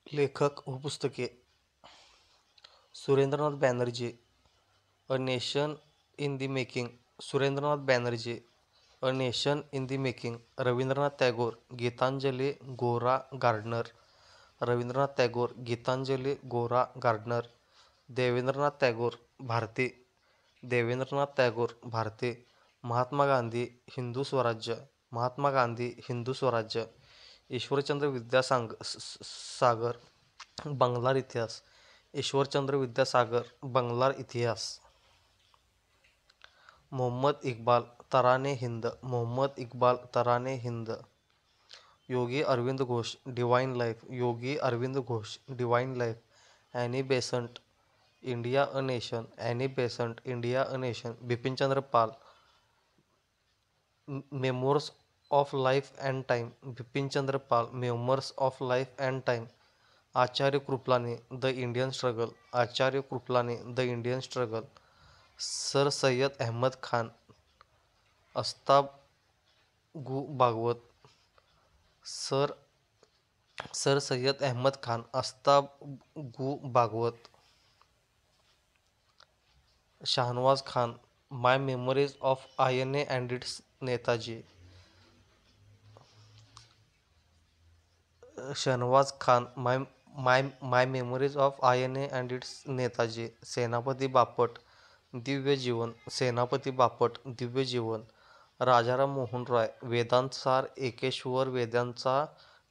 लेखक व पुस्तके: Surendranath Banerjee, a nation in the making. Surendranath Banerjee, a nation in the making. Rabindranath Tagore, Gitanjali Gora gardener. Rabindranath Tagore, Gitanjali Gora gardener. Debendranath Tagore, Bharati. Debendranath Tagore, Bharati. Mahatma Gandhi, Hindu Swarajya. Mahatma Gandhi, Hindu स्वराज्य. ईश्वरचंद्र विद्यासागर, बंगलार इतिहास. Ishwar Chandra Vidyasagar, Banglar Itihas. Mohammad Iqbal, Tarane Hind. Mohammad Iqbal, Tarane Hind. Yogi Arvind Ghosh, divine life. Yogi Arvind Ghosh, divine life. Annie Besant, India a nation. Annie Besant, India a nation. Bipinchandra Pal, memoirs of life and time. Bipinchandra Pal, memoirs of life and time. Acharya Kripalani, the Indian struggle. Acharya Kripalani, the Indian struggle. Sir Sayyid Ahmad Khan, अस्ताबगु भागवत. Sir Sayyid Ahmad Khan, अस्ताबगु भागवत. Shahnawaz Khan, my memories of INA and its Netaji. Shahnawaz Khan, my memories of INA and its Netaji. Senapati Bapat, Divya जीवन. सेनापती बापट, दिव्य जीवन. राजाराम मोहन रॉय, वेदांत सार. एकेश्वर वेदांचा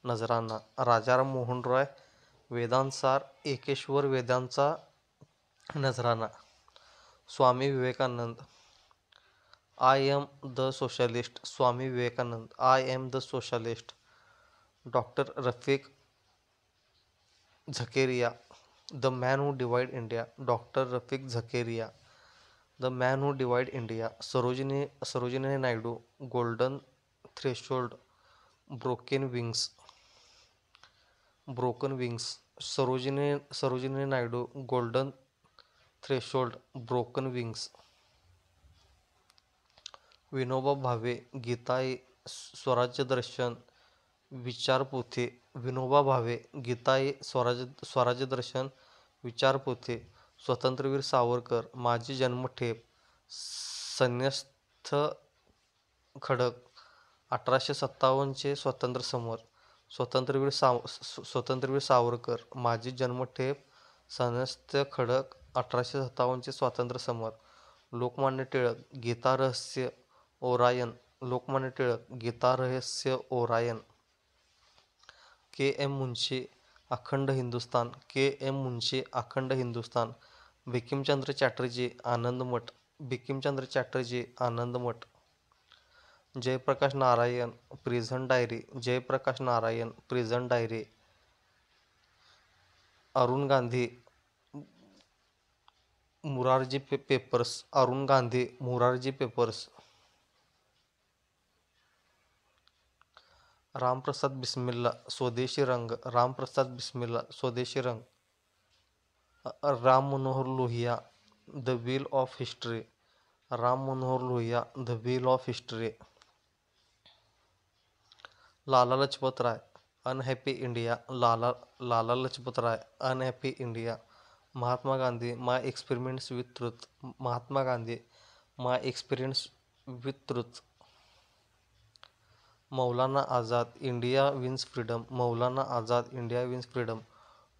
नजराना. राजाराम मोहन रॉय, वेदांत सार. एकेश्वर वेदांचा नजराना. Swami Vivekananda, I am the socialist. Swami Vivekananda, I am the socialist. Doctor Rafiq Zakaria, the man who divide India. Doctor Rafiq Zakaria, the man who divide India. Sarojini Naidu, golden threshold. Broken wings. Sarojini Naidu, golden threshold. Broken wings. Vinoba Bhave, Gitai Swarajya Darshan विचारपोथी. Vinoba Bhave, Gitai Swarajya Darshan विचारपोथी. स्वातंत्र्यवीर सावरकर, माझी जन्मठेप. सन्यस्त खडक, 1857 चे स्वातंत्र्यसमर. स्वातंत्र्यवीर सावरकर, माझी जन्मठेप. सन्यस्त खडक, 1857 चे Swatantryasamar. Lokmanya Tilak, Gitarahasya Orion. Lokmanya Tilak, Gitarahasya Orion. K M Munshi, Akhand Hindustan. K M Munshi, Akhand Hindustan. Bankimchandra Chatterjee, Anandmath. Bankimchandra Chatterjee, Anandmath. Jayaprakash Narayan, prison diary. Jayaprakash Narayan, prison diary. Arun Gandhi, Morarji papers. Arun Gandhi, Morarji papers. Ramprasad Bismilla, Swadeshi Rang. Ramprasad Bismilla, Swadeshi Rang. Ram Manohar Lohia, the wheel of history. Ram Manohar Lohia, the wheel of history. Lala Lajpat Rai, unhappy India. Lala Lajpat Rai, unhappy India. Mahatma Gandhi, my experiments with truth. Mahatma Gandhi, my experience with truth. Maulana Azad, India wins freedom. Maulana Azad, India wins freedom.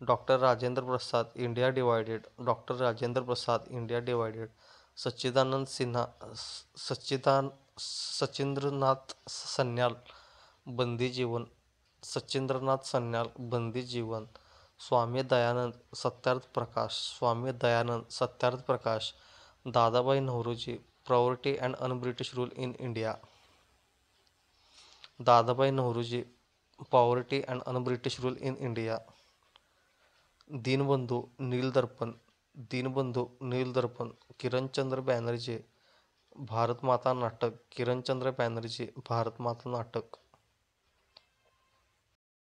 Doctor Rajendra Prasad, India divided. Doctor Rajendra Prasad, India divided. Sachchidananda Sinha, Sachindranath Sanyal, Bandi Jeevan. Sachindranath Sanyal, Bandi Jeevan. Swami Dayanand Satyarth Prakash. Swami Dayanand Satyarth Prakash. Dadabhai Naoroji, poverty and unBritish rule in India. Dadabhai Naoroji, poverty and unBritish rule in India. Dinabandhu Neeldarpan. Dinabandhu Neeldarpan. Kiranchandra Banerjee, Bharatmata Natak. Kiranchandra Banerjee, Bharatmata नाटक.